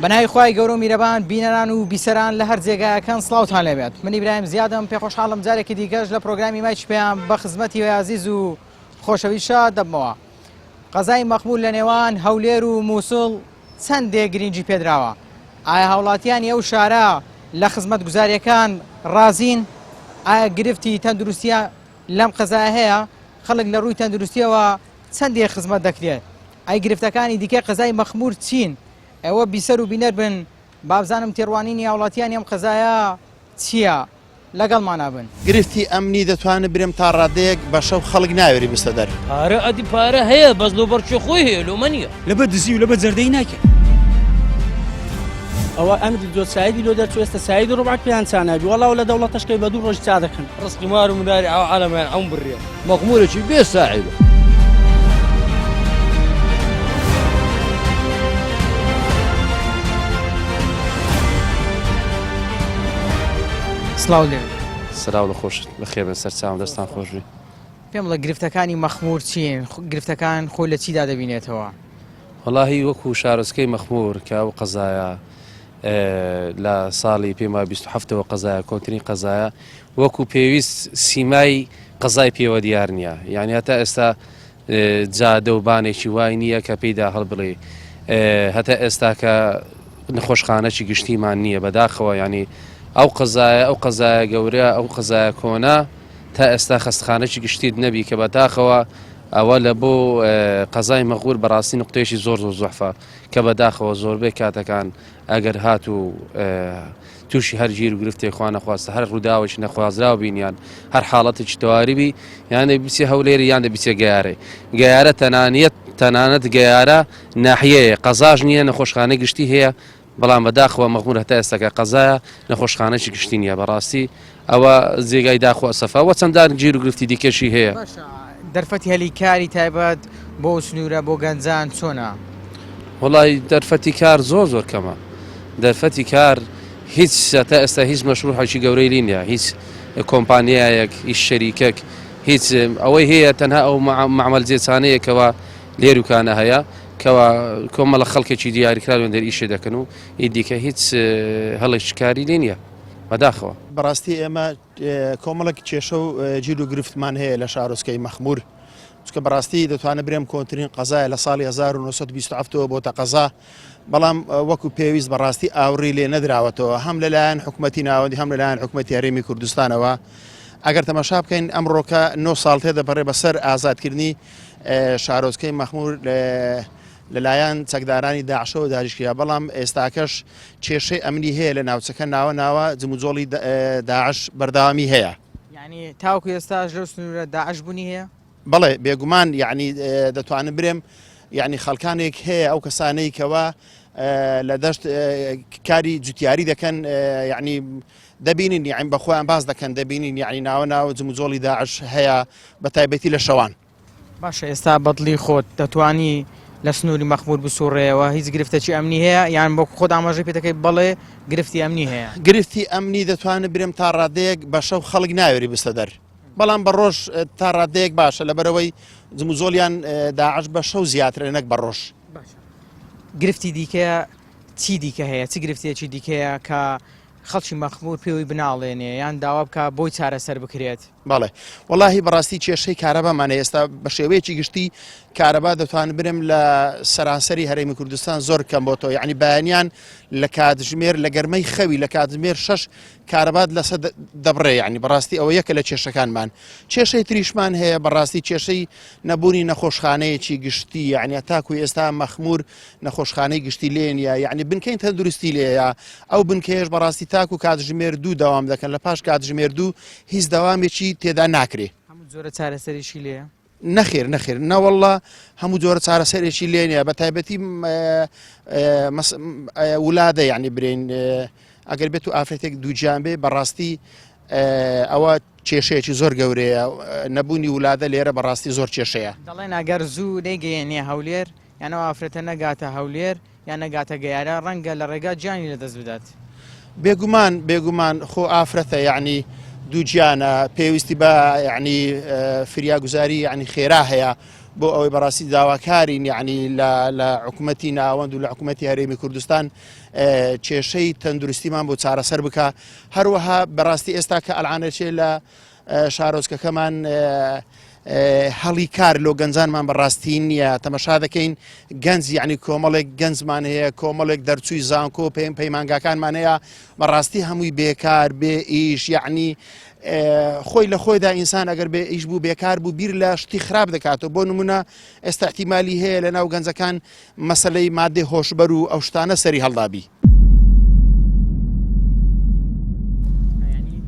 بەناوی خوای گەورە و میرەبان بینەران و بیسەران لە هەر جێگایەکان سڵاوتان لێبێت. من ئیبراهیم زیادم پێ خۆشحاڵم جارێکی دیکەش لە پرۆگرامی مای پێیان بە خزمەتی عەزیز و خۆشەویستە دەبمەوە. قەزای مەخمور لە نێوان هەولێر و مووسڵ چەندێک گرنگی پێدراوە. ئایا هاوڵاتیان ئەو شارە لە خزمەت گوزاریەکان ڕازین؟ ئایا گرفتی تەندروستیە لەم قەزایە هەیە؟ خەڵک لە ڕووی تەندروستیەوە چەندێک خزمەت دەکرێت؟ ئای گرفتەکانی دیکە قەزای مەخمور چین؟ ئەوە بیسەر و بینەر بن بابزانم تێڕوانینی هاوڵاتیان ئەم قەزایە چییە؟ لەگەڵمانە بن. گرفتی ئەمنی دەتوانێت برێم تا ڕادەیەک بە شەو خەڵک ناوێری بستە دەر. پارە ئەدی پارە هەیە بەس لۆ بەرچێ خۆی هەیە لۆمە نییە لەبەر دزی و لەبەر جەردەی ناکرد. ئەوە ئەمری دۆ سایدی لۆ دەرچوێستە سایدی ڕوبعات پێیان چانابی وەڵاو لە دەوڵەتەشکەی بە دوو ڕۆژ چا دەکەن. ڕزقی مار و مداری ئەو عالەمیان ئەوم بڕێ مەخمورێکی بێ ساعیبە. سڵاو لێ. سلااو لە خۆشت بەخێبن سەرچاوم دەستان خۆشبی. پێم لە گرفتەکانی مەخمور چین؟ گرفتەکان خۆی لە چیدا دەبینێتەوە؟ وەڵاهی وەکو شارۆچکەی مەخمور کە ئەو قەزایە لە ساڵی پێما 27ەوە قەزایە کۆنتترین قەزایە وەکو پێویست سیمای قەزای پێوە دیار نییە. یعنی هەتا ئێستا جادە و بانێکی وای نییە کە پێیدا هەڵبڵێ هەتا ئێستا کە نەخۆشخانەی گشتیمان نییە بەداخەوە. ینی ئەو قەزایە گەورە ئەو قەزایە کۆنا تا ئێستا خەستخانەی گشتیت نەبی کە بەداخەوە ئەوە لە بۆ قەزای مەخمور بەڕاستی نقطەیەکی زۆر زوحفە کە بەداخەوە زۆربەی کاتەکان ئەگەر هات و تووشی هەر گیر و گرفتێک خوا نەخواستە هەر ڕووداوێکی نەخوازراوە بینیان هەر حاڵەتێکی تەواریبی یانە بیچێ هەولێری یان دەبیچێ گەیارێ. گەیارە تەنانەت گەیارە ناحیەیە قەزاژ نییە نەخۆشخانەی گشتی هەیە بەڵام بەداخەوە مەخمور هەتا ئێستاکە قەزایە نەخۆشخانەی گشتی نییە. بەڕاستی ئەوە جێگای داخۆ سەفاوە چەندان گیر و گرفتی دیکەشی هەیە. دەرفەتی هەلیکاری تایبەت بۆ سنوورە بۆ گەنجان چۆنە؟ وڵی دەرفەتی کار زۆر کەمە. دەرفەتی کار هیچ تا ئێستا هیچ مەشروعی گەورەی لینە هیچ کۆمپانیایەک هیچ شەریکەک هیچ ئەوەی هەیە تەنها ئەو معمەل جێچانەیەکەوە لێروکانە هەیە کەوا کۆمەڵە خەڵکێکی دیاریکراوێن دەر ئیشێ دەکەن و دیکە هیچ هەڵێکی کاری لێ نییە بەداخەوە. بەڕاستی ئێمە کۆمەڵک کێشە و گیر و گرفتمان هەیە لە شارۆچکەی مەخمور چکە بەڕاستی دەتوانێت برێم کۆنتترین قەزایە لە ساڵی 1927ەوە بۆتە قەزا بەڵام وەکو پێویست بەڕاستی ئاوڕی لێ نەدراوەتەوە هەم لەلایەن حکوومەتی ناوەندی هەم لەلایەن حکوومەتی هەرێمی کوردستانەوە. ئەگەر تەماشا بکەین ئەمڕۆکە 9 ساڵ تێدەپەڕێ بەسەر ئازادکردنی شارۆچکەی مەخمور لەلایەن چەکدارانی داعشەوە داریشکرا بەڵام ئێستاکەش کێشەی ئەمنی هەیە لە ناوچەکە ناوە جموجۆڵی داعش بەرداوامی هەیە. یعنی تاوکو ئێستاش لەو سنوورە داعش بوونی هەیە؟ بەڵێ بێگومان یعنی دەتوانم برێم یعنی خەڵکانێک هەیە ئەو کەسانەی کەوا لە دەشت کاری جوتیاری دەکەن یعنی دەبینین یعنی بەخۆیان باز دەکەن دەبینین یعنی ناوە جموجۆڵی داعش هەیە بە تایبەتی لە شەوان. باشە ئێستا بەدڵی خۆت دەتوانی لە سنووری مەخمور بسوڕێەوە هیچ گرفتەی ئەمنی هەیە یان بۆ خۆت ئاماژەی پێ دەکەی بەڵێ گرفتی ئەمنی هەیە؟ گرفتی ئەمنی دەتوانێت برێم تا ڕادەیەک بە شەو خەڵک ناوێری بستە دەر بەڵام بە ڕۆژ تا ڕادەیەک باشە لەبەرەوەی جموجۆلیان داعش بە شەو زیاترە نەک بە ڕۆژ. گرفتی دیکە چی دیکە هەیە؟ چی گرفتیەکی دیکەیە کە خەڵکی مەخمور پێوەی بناڵێنێ یان داوا بکە بۆی چارەسەر بکرێت؟ بەڵێ وەڵاهی بەڕاستی کێشەی کارەبامانە ئێستا بە شێوەیەکی گشتی کارەبا دەتوانێت برم لە سەرانسەری هەرێمی کوردستان زۆر کەم بۆ تۆ یعنی بەیانیان لە کاتژمێر لە گەرمەی خەوی لە کاتژمێر 6 کارەبات لەسەر دەبڕێ یعنی بەڕاستی ئەوە یەکە لە کێشەکانمان. کێشەی تریشمان هەیە بەڕاستی کێشەی نەبوونی نەخۆشخانەیەکی گشتی یعنی تاکوی ئێستا مەخمور نەخۆشخانەی گشتی لێنە یعنی بنکەین تەندروستی لێیە ئەو بنکەیەش بەڕاستی تاکو کاتژمێر 2 داوام دەکەن لە پاش کاتژمێر 2 هیچ داوامێکی تێدا ناکرێ. هەموو جۆرە چارەسەریشی لێە؟ نەخێر نەوەڵڵا هەموو جۆرە چارەسەرێکی لێنە بە تایبەتی ولادە یعنی برین ئەگەر بێت و ئافرەتێک دووجیان بێ بەڕاستی ئەوە کێشەیەکی زۆر گەورەیە نەبوونی ولادە لێرە بەڕاستی زۆر کێشەیە. دەڵێن ئەگەر زوو نەیگەیەنێ هەولێر یانەوە ئافرەتە نەگاتە هەولێر یان نەگاتە گەیارە ڕەنگە لە ڕێگا گیانی لەدەست بدات. بێگومان خۆ ئافرەتە یعنی دوو گیانە پێویستی بە یعنی فریاگوزاری یعنی خێرا هەیە بۆ ئەوەی بەڕاستی داواکارین یعنی لە حکوومەتی ناوەند و لە حکوومەتی هەرێمی کوردستان کێشەی تەندروستیمان بۆ چارەسەر بکە هەروەها بەڕاستی ئێستا کە ئەلعانەچێ لە شارۆچکەکەمان هەڵی کار لۆ گەنجانمان بەڕاستی نییە تەمەشا دەکەین گەنج یعنی کۆمەڵێک گەنجمان هەیە کۆمەڵێک دەرچووی زانکۆ پەیمانگاکانمان هەیە بەڕاستی هەمووی بێکار بێ ئیش یعنی خۆی لە خۆیدا ئینسان ئەگەر بێ ئیش بوو بێکار بوو بیر لە شتی خراپ دەکاتەوە بۆ نمونە ئێستا احتیمالی هەیە لە ناو گەنجەکان مەسەلەی مادەی هۆشبەر و ئەو شتانە سەری هەڵدابی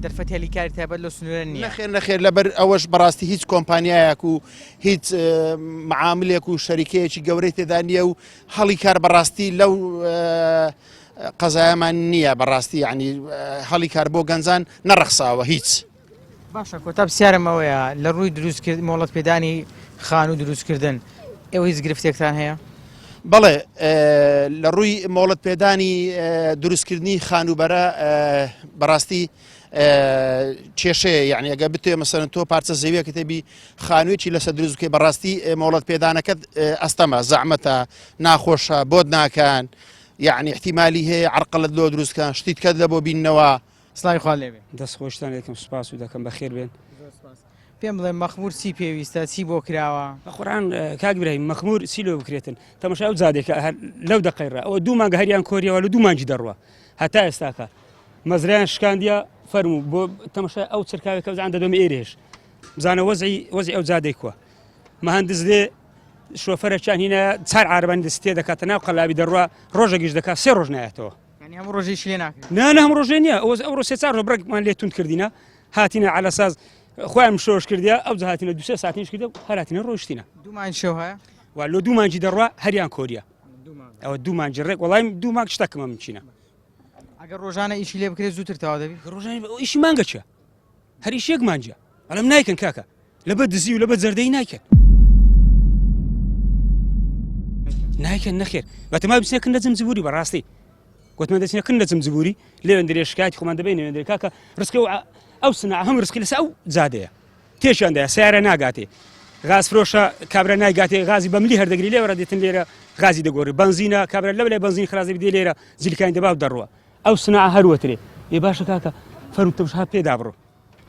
دەرفەت هێلیکاری تایبەت لە سنوورە نییە نەخێر لەبەر ئەوەش بەڕاستی هیچ کۆمپانیایەک و هیچ معاملێک و شەریکەیەکی گەورەی تێدا نییە و هەڵی کار بەڕاستی لەو قەزایەمان نییە بەڕاستی یعنی هەڵی کار بۆ گەنجان نەڕەخساوە هیچ باشە کۆتا پرسیارمەوەیە لە ڕووی دروستکرد مۆڵەت پێدانی خان و دروستکردن ئێوە هیچ گرفتێکتان هەیە؟ بەڵێ لە ڕووی مۆڵەت پێدانی دروستکردنی خانوبەرە بەڕاستی کێشەیە یعنی ئەگە بتێ مەسەرەن تۆ پارچە زەویە کە تێبی خانوویەکی لەسەر دروستکەی بەڕاستی مۆڵەت پێدانەکەت ئەستەمە زەحمەتە ناخۆشە بۆت ناکەن یعنی احتیمالی هەیە عرقلت لۆ دروستکەن شتیت کەت لە بۆ بیننەوە سڵاوی خوا لێبێ دەستخۆشتان یەکەم سوپاس و دەکەم بەخێر بێن پێم بڵێ مەخمور چی پێویستە چی بۆ کراوە بەقورآن کاک براهیم مەخمور چی لێ بکرێتن تەماشا ئەو زادێکە لەو دقەیڕە ئەوە دوو مانگە هەریان کۆریەوە لە دوو مانگی دەڕوە هەتا ئێستاکە مەزرایان شکاندیە فەرموو بۆ تەماشای ئەو چرکاوێکە بزان دەدۆمە ئێرێش بزانە وەزی ئەو زادێک کووە مەهندس لێ شۆفەرەکیان هینە چار عاربان دەستێ دەکاتە ناو قەلابی دەڕوە ڕۆژێکیش دەکات سێ ڕۆژ نایەتەوە ینی هەموو ڕۆژێکی لێ ناکرێت نه هەموو ڕۆژێ نییە ئەوڕۆ سێ چار ڕۆبرەکمان لێ توند کردینە هاتینە عەلەساز خۆیان شۆش کردیا ئەو هاتینە دو سێ ساتینش کردە هەراتینە ڕۆشتینە دوومان شەو هەیە وا لۆ دوو مانگی دەڕوا هەریان کۆریە ئەوە دوو مانگی ڕێک وەڵام دوو مانگ شتەکەمە منچینە ئەگەر ڕۆژانە ئیشی لێ بکرێت زووتر تەواو دەبی ڕۆژانی ئیشی مانگە چیە هەر ئیشێک مانجە ئەڵەم نایکەن کاکە لەبەر دزی و لەبەر زەردەی نایکەن نایکەن نەخێر بەتەما بچینە کن دەچم زبوری بەڕاستی گوتمان دەچینە کن دەچم زبوری لێوێن درێ شکایەتی خۆمان دەبێن نوێن کاکە ڕسکە ئەو سنە هەم ڕسکی لەسەر ئەو زادەیە تێشاندایە سیارە ناگاتێ غاز فرۆشە کابرا نایگاتێ غازی بەملی هەردەگری لێوەرە دێتن لێرە غازی دەگۆڕی بنزینە کابرا لەو لای بنزین خرازی بدێ لێرە زیلکانی دەباو دەڕوە ئەو سنە هەروەترێ ێ باشە کاکە فەرم تەماشا پێدا بڕۆ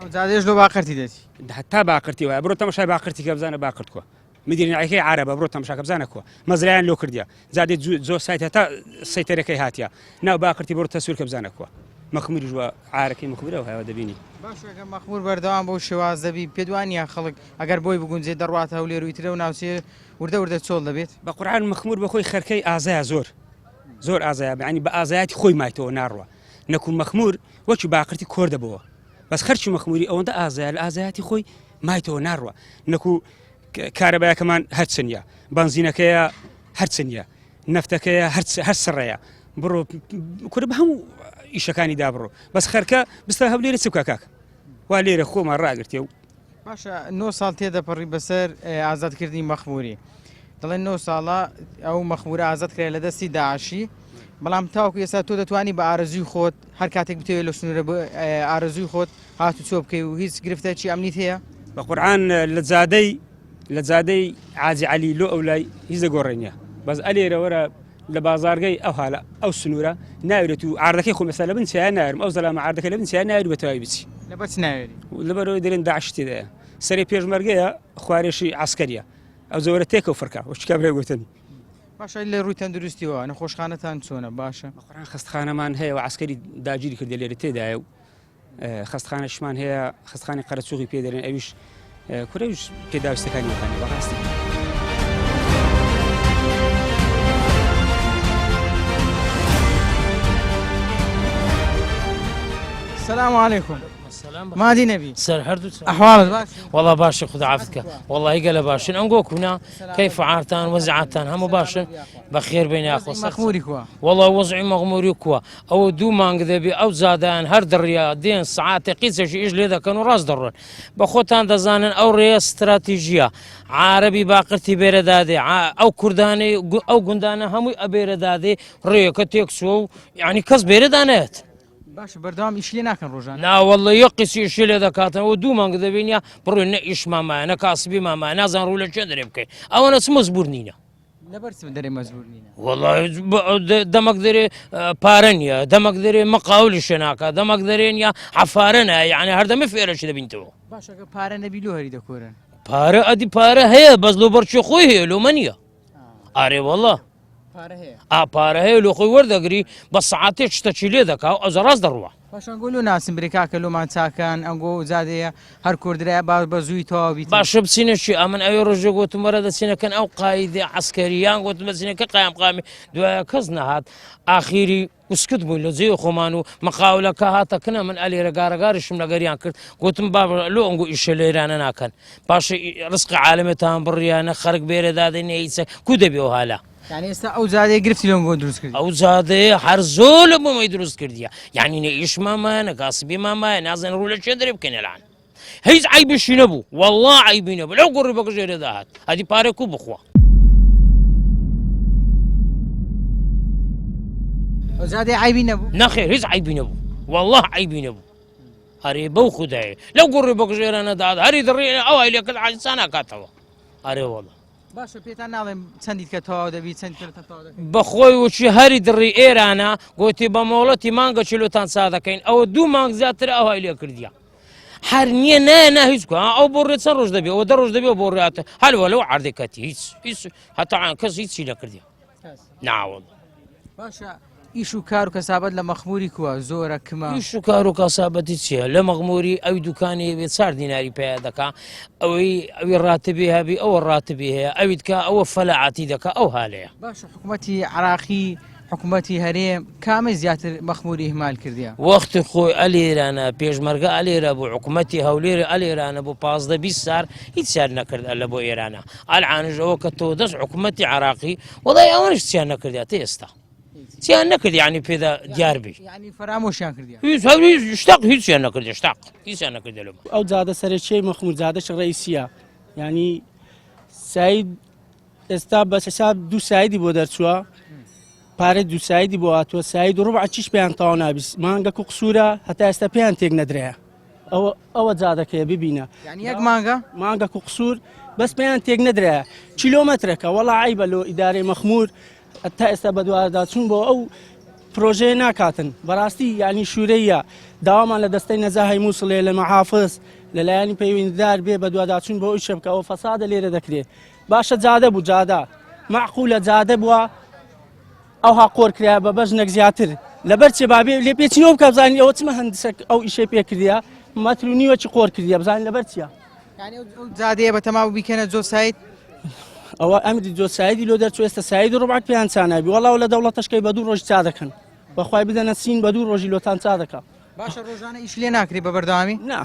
ئەو زادێش لۆ باقرتی دێتی هەتا باقرتی وایە بڕۆ تەماشای باقرتی کە بزانە باقرت کووە مدیرنیەکەی عربە بڕۆ تەماشاکە بزانە کووە مەزرایان لۆ کردیا زادێ زۆر سایت هەتا سەیتەرەکەی هاتیە ناو باقرتی بڕۆ تەسوور کە بزانە کووە مەخموری ژوە عارەکەی مخبرەوە هەیە دەبینی باشەکە مەخمور بەردەوام بەو شێواز دەبی پێدوانە خەڵک ئەگەر بۆی بگونجێ دەڕاتە هەولێر و ترە و ناوچێ وردە وردە چۆڵ دەبێت بە قورعان مەخمور بە خۆی خەرکەی ئازایە زۆر ئازایە بەعنی بە ئازایەتی خۆی مایتەوە ناڕوە نەکو مەخمور وەکی باقرتی کۆر دەبەوە بەس خەرچی مەخموری ئەوەندە ئازایە لە ئازایەتی خۆی مایتەوە ناڕوە نەکو کارەبایەکەمان هەرچنیە بنزینەکەیە هەرچنیە نەفتەکەیە هەر سڕەیە بڕۆ کورە بە هەموو ئیشەکانی دابڕۆ بەس خەرکە بستە هەولێرە چ بکە کاکە وا لێرە خۆمان ڕاگرتێ و باشە 9 ساڵ تێدەپەڕی بەسەر ئازادکردنی مەخموری دەڵێن 9 ساڵە ئەو مەخمورە ئازاد کرێ لە دەستی داعشی بەڵام تاوکو ئێستا تۆ دەتوانی بە ئارەزوی خۆت هەر کاتێک بتەوێت لە سنوورە ئارەزوی خۆت هاتو چۆ بکەی و هیچ گرفتەکی ئەمنیت هەیە بە قورعان لە زادەی عاجی عەلی لۆ ئەو لای هیچ دەگۆڕێنیە بەس ئەلێرە وەرە لە بازارگەی ئەو حالە ئەو سنوورە ناوێت و ئاردەکەی خۆ مەسا لە بن چیان نارم ئەو زەلامە ئاردەکە لە بن چیان ناوێت بەتەواوی بچی لەبەر چ ناوێری لەبەرەوەی دەرێن داعش تێدایە سەرێ پێشمەرگەیە خوارێشی عەسکەریە ئەو زۆرە تێکە و فڕکە وەچ کابرای گوتنی باشە لە ڕووی تەندروستیەوە نەخۆشخانەتان چۆنە باشە بەقورعان خەستخانەمان هەیە و عەسکەری داگیری کردە لێرە تێدایە و خەستخانەشمان هەیە خەستخانی قەرەچووقی پێ دەرێن ئەویش کورەویش پێداویستەکانیەکانی بەڕاستی السلام عليكم مادي نبي سر هردو أحوالك باش والله باشا خذ عافيتك والله يقل باشا انقوك هنا كيف عارتان وزعتان هم باشا بخير بين يا اخو مخموري كوا والله وضعي مغموري كوا او دو مانق ذبي او زادان هرد الرياض دين ساعات قيس شي اجلي ذا كانوا راس درن بخوتان دزانن او ريا استراتيجيه عربي باقرتي بيردادي او كرداني او قندانه هم ابيردادي ريا كتيكسو يعني كز بيردانات باش بەردەوام ئیش لێ ناکەن ڕۆژان ناوەڵە یەقیسی شێ لێ دەکاتەوە 2 مانگ دەبینە بڕۆین نە ئیش مامایە نە کاسبی مامایە نازان ڕوو لە چێ دەرێ بکەین ئەوەنە چ مەزبوور نینە لەبەرچ دەرێ مەزبوور نینە وڵای دەمەک دەرێ پارە نییە دەمەک دەرێ مەقاولی شێناکە دەمەک دەرێن یا حەفارە نایە یعنی هەردەمە فێرەشی دەبینتەوە باشەکە پارە نەبی لۆ هەری دەکۆرن پارە ئەدی پارە هەیە بەس لۆ بەرچی خۆی هەیە لۆمە نییە ئارێ وەڵە پارە هەیە پارە هەیە لۆ خۆی وەردەگری بە سەعاتێک شتەچی لێ دەکا و ئەوزە ڕاست دەڕوە پاشانگۆ لۆ ناسم برێکاکە لۆمان چاکان ئەنگۆ زادەیە هەر کوردرای بە زووی تەواوی باشە بچینەشی ئەمن ئەوێ ڕۆژێ گوتم وەرە دەچینەکەن ئەو قایدێ عسکەریان گوتم بەچینەکە قایم قامی دوایە کەس نەهات ئاخیری وسکت بووین لە جێ خۆمان و مەقاولەکە هاتەکەنە من ئەلێرە گارەگارشم لەگەریان کرد گوتم با لۆ ئەنگۆ ئیشە لێرانە ناکەن پاشە ڕسقی عالمێتان بڕیانە خەرک بێرە دادەینە هیچە کو دەبێ و هالا یعنی ئێستا ئەو زادەیە گرفتی لۆنگۆ دروست کرد ئەو زادەیە هەر زۆر لە بۆمەی دروست کردیە یعنی نە ئیش مامایە نە کاسبی مامایە نازان ڕوو لە چێ دەرێ بکەین لەلان هیچ عیبشی نەبوو وەڵڵا عیبی نەبوو لەو گۆڕی بەگژێرە داهات ئەدی پارێک و بخوا ئەو زادەیە عیبی نەبوو نەخێر هیچ عیبی نەبوو وەڵڵا عیبی نەبوو هەرێ بەو خوددایە لەو گۆڕی بەگژێرە نەداات هەری دڕێ ئەو هەیلەکەت عاجزان ناکاتەوە ئەرێ وەڵە باشە پێتان ناڵێم چەندیت کە تەواو دەبی چەند تەواو دەکەی بەخۆی وچی هەری دڕی ئێرانە گوتی بە مۆڵەتی مانگە چلۆتان چا دەکەین ئەوە 2 مانگ زیاتر ئەوهای لێ کردیە هەر نییە نایە هیچ ئەو بۆ ڕێ چەند ڕۆژ دەبێ ئەوە 10 ڕۆژ دەبێ بۆ ڕاتە هەلوە لەو عردێکەتی هیچ هەتا کەس هیچی لەکردی ناوەڵ باشە ئیش و کار و کەسابەت لە مەخموری کووە زۆرە کمە ئیش و کار و کاسابەتی چییە لە مەغموری ئەوی دوکانی بێت 4 دیناری پێیا دەکا ئەوی ڕاتبێ هەبی ئەوە ڕاتبێ هەیە ئەویت کە ئەوە فەلاعاتی دەکا ئەو هالەیە باشە حکوومەتی عراقی حکوومەتی هەرێم کامە زیاتر مەخموری هەمال کردیە وەختی خۆی ئەلێرانە پێشمەرگە ئەلێرە بۆ حکوومەتی هەولێرە ئەلێرانە بۆ 15 سار هیچ سیار نەکرد لە بۆ ئێرانە ئەلعانژەوە کە تۆ دەست حکوومەتی عراقی وەڵای ئەوەش چیان نەکردیات ئێستا چیان نەکرد ینی پێدا دیار بی ینی فەرامۆشیان کردیە شتاق هیچیان نەکرد شتاق هیچیان نەکرد لەمە ئەو جادە سەرچەی مەخمور جادەش ڕئیسیە ینی سعید ئێستا بە حساب 2 سایدی بۆ دەرچووە پارە 2 سایدی بۆ هاتووە سعید و ڕوبع چیش پێیان تەواو نابیست مانگە و قسوورە هەتا ئێستا پێیان تێک نەدرێە ئەوە جادەکەیە ببینە یعنی یەک مانگە و قسوور بەس پێیان تێک نەدرێە کیلۆمەترەکە وەڵا عیبە لۆ ئیدارەی مەخمور تا ئێستا بە دووارداچوون بۆ ئەو پرۆژەیە ناکاتن بەڕاستی یعنی شوورەیە داوامان لە دەستەی نەزاهی مووسڵێ لە مەحافظ لەلایەنی پەیوەندیدار بێ بە دوواداچوون بۆ ئەو شەبکە ئەو فەسادە لێرە دەکرێت باشە جادە بوو جادا معقولە جادە بووە ئەوها قۆرکرا بە بەژنێک زیاتر لەبەر چێ بابێ لێ پێچینەوە بکە بزانین ئەوە چمە هەندسێک ئەو ئیشەی پێ کردیە مەتر و نیوە چی قۆر کردیە بزانین لەبەر چییە زادەیە بە تەماو بیکەنە جۆ سایت ئەوە ئەمری جۆ سایدی لۆ دەرچوو ئێستا ساید ڕوبعات پێیان چانابی وەڵاو لە دەوڵەتەشکەی بە 2 ڕۆژ چا دەکەن بەخوای بدەنە سین بە 2 ڕۆژی لۆتان چا دەکە باشە ڕۆژانە ئیش لێ ناکری بە بەردەوامی نا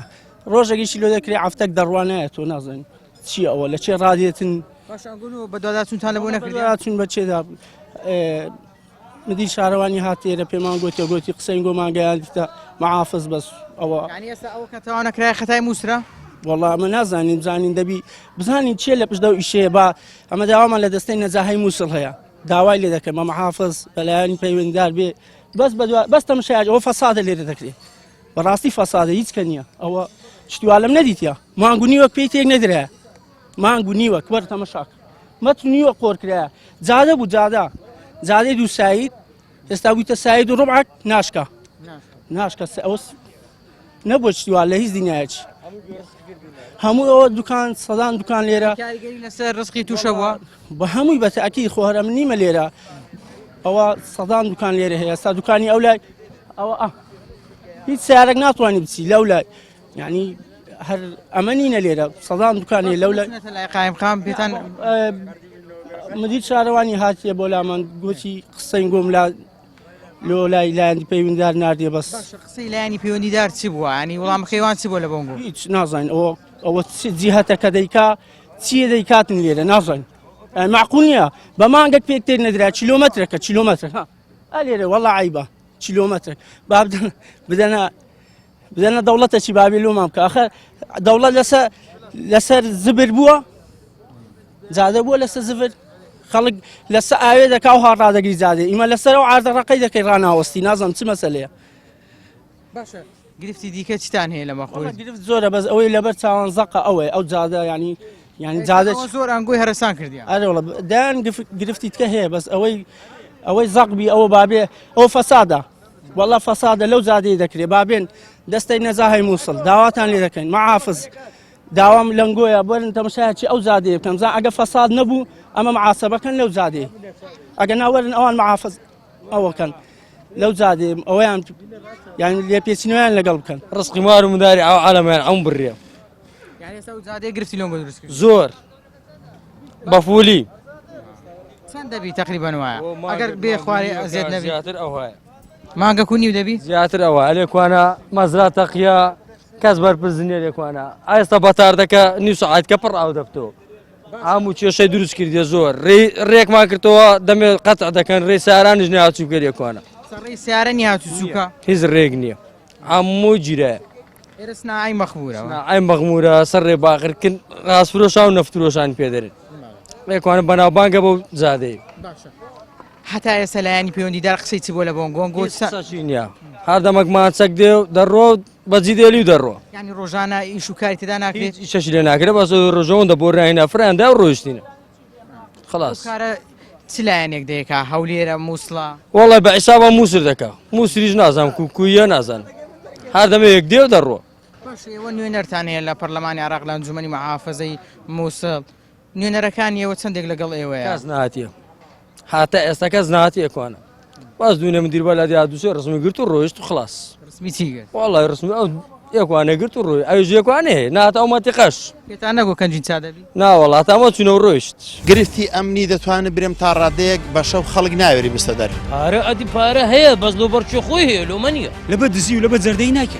ڕۆژێکیشی لۆ دەکرێ ئافتەک دەڕوانایە تۆ نازانین چی ئەوە لە چێ ڕادێتن باشگون و بە دوواداچوونتان لە بۆ نەکردی چون بە چێدا مدیر شارەوانی هاتێرە پێمان گوتی قسەی گۆمانگەیان دیتە مەحافظ بەس ئەوە یعنی ئێستا ئەوە کە تەواو نەکرای خەتای مووسرە وەڵڵا ئەمە نازانین بزانین دەبی بزانین چێ لە پشتە و ئیشەیە با ئەمە داوامان لە دەستەی نەزاهەی مووسڵ هەیە داوای لێ دەکەم بە مەحافظ بەلایانی پەیوەندیدار بێ بەس تەمەشایە ئەوە فەسادە لێرە دەکرێت بەڕاستی فەسادە هیچ کە نییە ئەوە شتیوالم نەدیتە مانگ و نیوەک پێی تێک نەدرایە مانگ و نیوەک وەرە تەمەشاک مەتر نیوە قۆرکرایە جادە بوو جادەی 2 ساید ئێستا بوویتە ساید و ڕوبعات ناشکە ئەوە نەبووە شتیوال لە هیچ دینایەکی هەموو ئەوە دوکان سەدان دوکان لێرە کاریگەری لەسەر ڕزقی تووشە بووە بە هەمووی بەتەئەکید خۆ هەرە من نیمە لێرە ئەوە سەدان دوکان لێرە هەیە ئێستا دوکانی ئەو لای ئەوە هیچ سیارێک ناتوانانی بچی لەو لای یعنی هەر ئەمە نینە لێرە سەدان دوکانی لەو لای قایم خام پێتان مدیر شارەوانی هاتیە بۆ لامان گوتی قسەی گۆم لۆ لای لایەندی پەیوەندیدار ناردێ بەس قسەی لایەنی پەیوەندیدار چی بووە ینی وەڵام خێوان چی بۆ لە بۆنگۆ هیچ نازانین ئەوە جیهەتەکە دەیکا چیە دەیکاتن لێرە نازانین معقول نییە بە مانگەک پێک تێر نەدرا کیلۆمەترەکە کیلۆمەتر لێرە وەڵا عیبە کیلۆمەتر با بدەنە دەوڵەتەکی بابێ لۆمان بکە ئەخە دەوڵەت لەسەر زبر بووە جادە بووە لەسەر زبر خەڵک لەسەر ئاوێ دەکا و هاڕادەگری زادێ ئیمە لەسەر ئەو عاردەڕەکەی دەکەی ڕناوەستی نازانم چ مەسەلەیە باشە گرفتی دیکە چتان هەیە لە مەخور گرفت زۆرە بەس ئەوەی لەبەر چاوان زەقە ئەوەی ئەو جادە ینی جادە زۆر ئەنگۆی هەرسان کردیان ئەرەوڵە دایان گرفتی تکە هەیە بەس ئەوەی زەقبی ئەوە بابێ ئەو فەسادە والله فەسادە لەو جادەی دەکرێت بابێن دەستەی نەزاهی مووسڵ داواتان لێ دەکەین مەحافز داوام لەنگۆیە بۆرن تەماشایەکی ئەو جادەیە بکەم زان ئەگە فەساد نەبوو ئەمە معاسەبەکەن لەو جادەیە ئەگە ناوەرن ئەوان مەحافز ئەوەکەن لەو جادێ ئەویان یان لێپێچینەوەیان لەگەڵ بکەن ڕسقی مار و مداری ئەو عالەمیان ئەم بڕێ یعنی ئێستا جادەی گرفتی لۆنگۆ دروست کرد زۆر بەفولی چەند دەبی تقریبان وایە ئەگەر بێ خوارێ ئەزیێت نەبی زیاتر ئەوە مانگە کونی و دەبی زیاتر ئەوە ئەلێکوانە مەزرا تەقیە کەس بەرپرزنیە لێکوانە ئێستا بەتاردەکە نیو سەعاتکە پڕ ئاو دەبتەوە هەموو کێشەی دروست کردێ زۆر ڕێکمان کردەوە دەمێت قەتع دەکەن ڕێ سارانیش ناچوو کردێکوانە سەڕێی سیارە نیهاتوو چووکە هیچ ڕێک نییە هەموو جیرەیە ئێرە ئای مەخبورەوە ئای مەغمورە سەر ڕێ باقرکن ڕاستفرۆشا و نەفترۆشان پێدەرن ڕێکوانە بەناوبانگە بەو زادەی هەتا ئێستا لایانی پەیوەندیدار قسەی چ بۆ لە بۆنگۆنگ نیە هەر دەمەکمان چەک دێ و دەڕۆ بەجی دێلی و دەڕۆ ینی ڕۆژانە ئیش و کاری تێدا ناکرێت شەشی لێ ناکرێت بەس ڕۆژەوەندە بۆ ڕاینا فراندا و ڕۆیشتینە خلاص کارە چ لایەنێک دەیەکا هەولێرە مووسڵە وڵی بە عیسابە مووسر دەکا مووسریش نازانم کوکویە نازان هەر دەمە یەک دێ و دەڕۆ باش ئێوە نوێنەرتان هەیە لە پەرلەمانی عراق لە ئەنجومەنی مەحافەزەی مووسڵ نوێنەرەکانی ئێوە چەندێک لەگەڵ ئێوەیە کەس نهاتیە هاتە ئێستا کەس نهاتی ئەکوانە باز دوێنێ مدیر بەلادیا دووسێ ڕسمی گرت و ڕۆیشت و خلاص ڕسمی چی کرد وڵی ڕسمی ئەو یەکوانە گرت و ڕۆی ئەوژ یەکوانێ نهات ئەو مەتیقەش پێتان نەگۆ کەنجین چا دەبی ناوەڵات ئەمە چونە و ڕۆیشت گرفتی ئەمنی دەتوانێت برێم تا ڕادەیەک بە شەو خەڵک ناوێری بستە دەر پارە ئەدی پارە هەیە بەس لۆ بەرچی خۆی هەیە لۆمە نییە لەبە دزی و لەبە جەردەی ناکە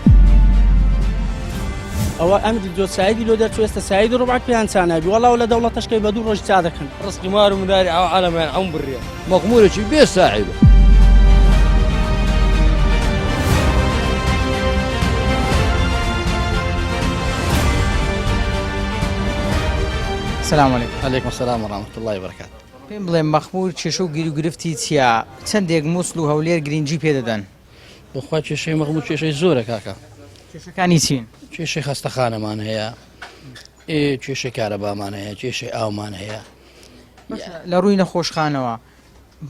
ئەوە ئەمری دۆ سایدی لۆ دەچوو ئێستا ساید ڕۆبات پێیان چانابی وەڵاو لە دەوڵەتەشکەی بە دوو ڕۆژ چا دەکەن ڕسقی مار و مداری ئەو عالەمیان ئەم بڕێ مەغمورێکی بێ ساحیبە سلام علیکم علیکم السلام ورحمة الله وبركاته پێم بڵێ مەخمور کێشە و گیر و گرفتی چییە چەندێک مووسڵ و هەولێر گرنگجی پێدەدەن بخوا کێشەی مەغمور کێشەی زۆرە کاکە کێشەکانی چین کێشەی خەستەخانەمان هەیە کێشەی کارەبامان هەیە کێشەی ئاومان هەیە لە ڕووی نەخۆشخانەوە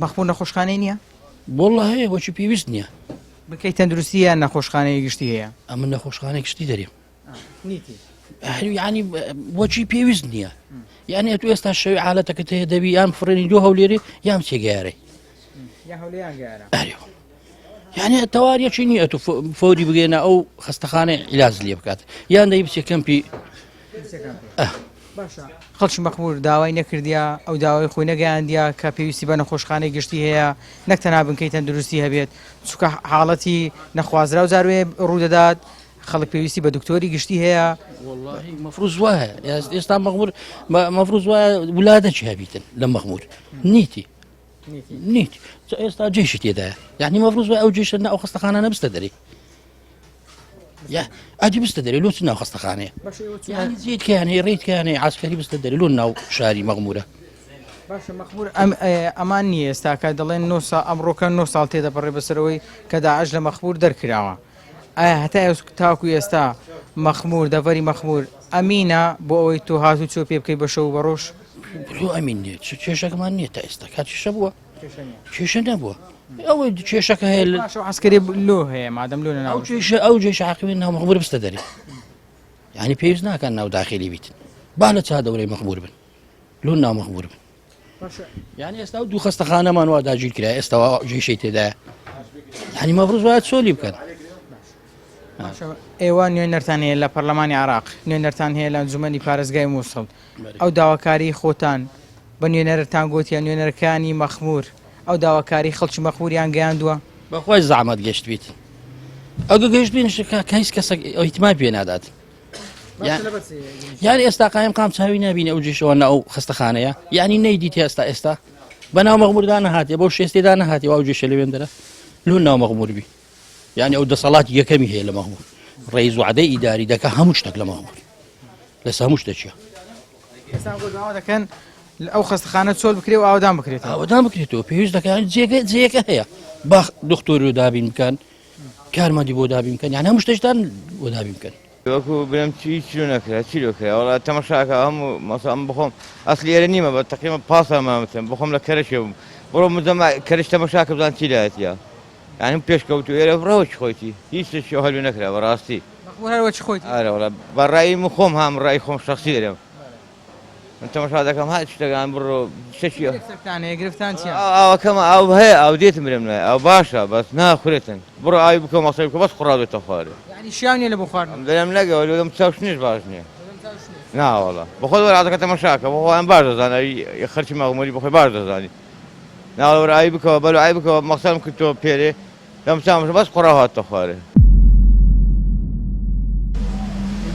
مەخمور نەخۆشخانەی نییە بۆڵە هەیە بۆچی پێویست نییە بکەی تەندروستیە نەخۆشخانەی گشتی هەیە ئەمە نەخۆشخانەی گشتی دەریم ینی بۆچی پێویست نییە یعنی تو ئێستا شەوی حالەتەکەت هەیە دەبی یان فڕێنی دۆ هەولێری یان چێگەیارەی یعنی تەواریەکی نییە تو فۆری بگەێنە ئەو خەستەخانەی عیلاج لێ بکات یان دەی بچێ کەمپی خەڵکی مەخمور داوای نەکردیا ئەو داوای خۆی نەگەیاندیا کە پێویستی بە نەخۆشخانەی گشتی هەیە نەک تەنها بنکەی تەندروستی هەبێت چونکە حاڵەتی نەخوازرا و زاروێ ڕوودەدات خەڵک پێویستی بە دکتۆری گشتی هەیە مەفروض وایە ئێستا مەغمور مەفروض وایە ولادەکی هەبیتن لە مەغمور نیتی نیت ئێستا جێشی تێدایە یعنی مەفروض وایە ئەو جێشە ئەو خەستەخانە نەبستە دەری ئەجی بستە دەری لۆ چ ناو خەستەخانەیە زیدکیانەیە ڕێیتکیانەیە عسکەری بستە دەری لۆ ناو شاری مەغمورە باشە مەخمور ئەمان نییە ئێستا کە دەڵێن ئەمڕۆکە 9 ساڵ تێدەپەڕێ بەسەرەوەی کە داعش لە مەخمور دەرکراوە ئایا هەتا تاکو ئێستا مەخمور دەڤەری مەخمور ئەمینە بۆ ئەوەی تۆ هاتوو چۆ پێ بکەی بە شەو بەڕۆژ لۆ ئەمین نیە کێشەکەمان نییە تا ئێستا کاتیشە بووە کێشە نەبووە ئەوەی کێشەکە هەیە عسکەری لۆ هەیە مادەم لۆ ناو ئەو جێش عاقبێن ناو مەخمور بستە دەری یعنی پێویست ناکەن ناو داخلی بیتن با لە چا دەورەی مەخمور بن لۆ ناو مەخمور بن یعنی ئێستا دوو خەستەخانەمان وا داگیر کرا ئێستا جێشەی تێدایە یعنی مەفروض وایە چۆلی بکەن ئێوە نوێنەرتان هەیە لە پەرلەمانی عراق نوێنەرتان هەیە لە ئەنجومەنی پارێزگای مووسڵ ئەو داواکاری خۆتان بە نوێنەرتان گوتیان نوێنەرەکانی مەخمور ئەو داواکاری خەڵکی مەخموریان گەیاندووە بەخوای زەحمەت گەشت بیت ئەگە گەشت بین کە هیچ کەسێک ئیتیماد پێ نادات یعنی ئێستا قایم قام چاوی نبینێ ئەو جێشەوە ئەو خەستەخانەیە یعنی نەیدیتە ئێستا بەناو مەغموردا نەهاتێ بەو شێستێدا نەهاتی ئەو جێشە لەوێن دەرە لۆ ناو مەغمور بی یعنی ئەو دەسەڵاتی یەکەمی هەیە لە مەغمور ڕێیز وعدەی ئیداری دەکە هەموو شتێک لە مەغمور لەس هەموو شتە چییە دەکەن ئەو خەستەخانە چۆل بکرێ و ئاودان بکرێت ئاودان بکرێتەوە پێویست دەکەن جێگە هەیە باخ دکتۆری و دابین بکەن کارمەندی بۆ دابی بکەن یان هەموو شتێکتان بۆ دابی بکەن وەکو برم چی چلو نەکرا چیلۆکرا وڵا تەمەشاکە هەموو مەسام بخۆم ئەسلی ئێرە نیمە بە تەقیمە پاسەمامتم بخۆم لە کەرەشێ بووم بڕۆ مزەما کەرش تەمەشاکە بزان چی لایەتە یعنی پێشکەوت و ئێرە ڕەوەچ خۆیتی هیچ شتێکی هەلو نەکرا بەڕاستی مەخموور هەروەچ خۆیت ئارە وڵا بەڕایی من خۆم هام ڕای خۆم شخصی دەرێم من تەمەشا دەکەم هەر شتەکان بڕۆ شتێکی گرفتان هەیە گرفتان چییە ئاوەکەمە ئاو هەیە ئاو دێتم لێم لای ئەو باشە بەس ناخورێتن بڕۆ ئاوی بکەم مەسەی بکە بەس خڕادێتە خوارێ یعنی شیان نیە لە بۆ خواردن دەرم نەگەوە لەم چاوشنیش باش نییە ناوەڵە بەخۆ وەرازەکە تەمەشاکە بەخۆیان باش دەزانانی خەرکی ماغمەری بەخۆی باش دەزانی ناوەڕ ئاوی بکەوە بەلو ئاوی بکەوە مەقسەم کردەوە پێرێ لەم چامش بەس قڕا هاتە خوارێ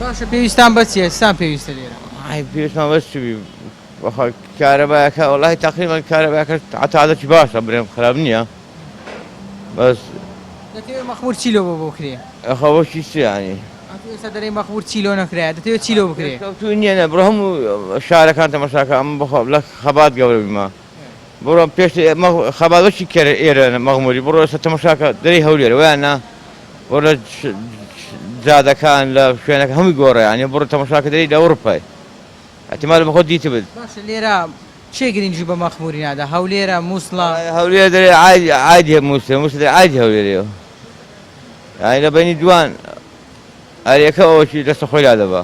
باشە پێویستان بە چیە سان پێویستە لێرە ئای پێویستمان بەسوی بەخۆ کارەبایەکە وەڵی تەقریبا کارەبایەکە عتادەکی باشە برێم خراپ نییە بەس دەتەوێت مەخموور چیلۆ بۆ بکرێ ئەخەوەشی سیانی ئێستا دەرەی مەخموور چیلۆ نەکرێت دەتەوێت چیلۆ بکرێ تو نییە بڕۆ هەموو شارەکان تەمەشاکە ئەم بخۆ لە خەبات گەورە بیمە بڕۆ پێش خەباتۆکی کێرە ئێرە مەغموری بڕۆ ئێستا تەمەشاکە دەری هەولێرە ویان نا بڕۆ جادەکان لە شوێنەکە هەمووی گۆڕە ینی بڕۆ تەمەشاکە دەری لە ئەوروپای احتمال بە خۆ دیتە بێت باشە لێرە چێ گرنگی بە مەخموری نادا هەولێرە مووسڵە هەولێر دەرێ عادی مووسە دەرێ عادی هەولێرەوە یانی لە بینی دوان ئەریەکە ئەوەکی دەستە خۆی لا دەبا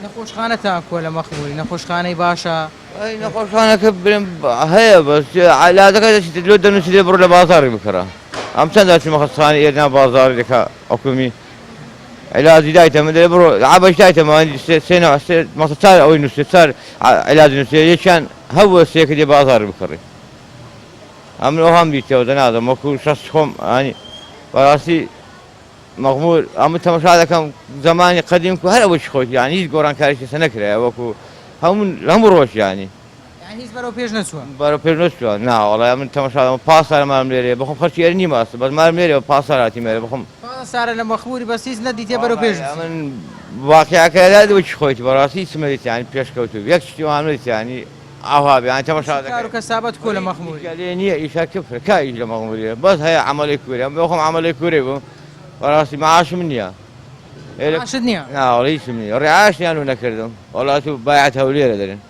نەخۆشخانەتان کۆ لە مەخموری نەخۆشخانەی باشە نەخۆشخانەکە برم هەیە بەس علاجەکە لۆ دەنووسی لێ بڕۆ لە بازاڕی بکڕە ئەم چەندە چ مەخۆشخانەی ئێرنا بازاڕی دەکا حکومی علاجی دایتە من دەرێ بڕۆ عابەش دایتەمەوە مەسە چار ئەوەی نووسێ چار علاجی نووسێ یەکیان هەبووە سێکە دێ بازاڕی بکڕی ئەم ئەو هەم بیتەوە دەنادەم وەکو شەست خۆم ئانی بەڕاستی مەغمور ئەمە تەمەشا دەکەم زمانی قەدیم و هەر ئەوەی خۆی یانی هیچ گۆڕانکاریی سە نەکرێ وەکو هەموو ڕۆژ ینی هیچ بەرەو پێش نەچووە بەرەو پێش نەچووە ناوەڵای من تەمەشا پاسارەمانم لێرێ بخۆم خەرکی ئێرە نیمەستە بەس مارم لێرەوە پاساراتی مێرە بخۆم سارە لە مەخموری بەسیز نەدیتێ بەرەو پێش من واقعەکەدا دوی خۆیت بەڕاستی سمەریت ینی پێشکەوتو یەک شتیوانیت ینی ئاوا بێ ینی تەمەشا دەکەم کار و کەسابەت کۆ لە مەخموری لێ نییە ئیشا کفر کایش لە مەغموریە بەس هەیە عەمەڵی کوورێ بخۆم عەمەڵی کوورێ بووم بەڕاستی مەعاشم نییە معاشت نییە ناوەڵی هیچم نییە ڕێعاشیان و نەکردم وڵات و بایعەت هەولێرە دەرێن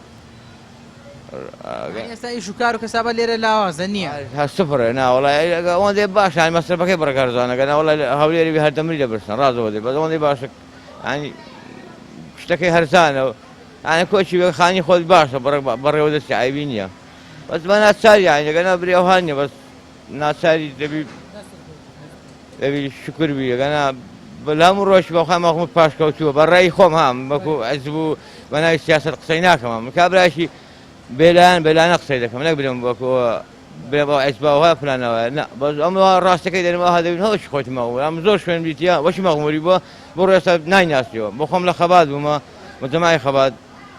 ئێستا ئیش و کار و کەسابەت لێرە لاوازە نییە سفرە ناوەڵای ئەوەندێ باشان مەسرفەکەی بڕکارزانەکە ناوەڵای هەولێری هەردەمری دەبرسن ڕازەوە دێ بەس ئەوەندەی باشە ینی شتەکەی هەرزانە یانە کۆچی بێ خانی خۆت باشە بەڕێوە دەستی عیبی نییە بەس بە ناچاری یانی ئەگەنا بری ئەوهان نییە بەس ناچاری دەبی شکر بی ئەگەنا بەلام ڕۆژ بەخوا مەخموود پاشکەوتووە بەڕێی خۆم هام وەکو عەجز بوو بە ناوی سیاسەت قسەی ناکەم کابراشی بێلایەنە قسەی دەکەم نەک برم وەکو برێ بە عیزباوە پلانەوە بەس ئەمەوە ڕاستەکەی دەرمەوە هەدەبین هەوەشی خۆتی مەغمور ئەم زۆر شوێن بیتە وەشی مەغموری بووە بۆ ڕێستا نایناسیەوە بۆ خۆم لە خەبات بوومە مجتەمەعی خەبات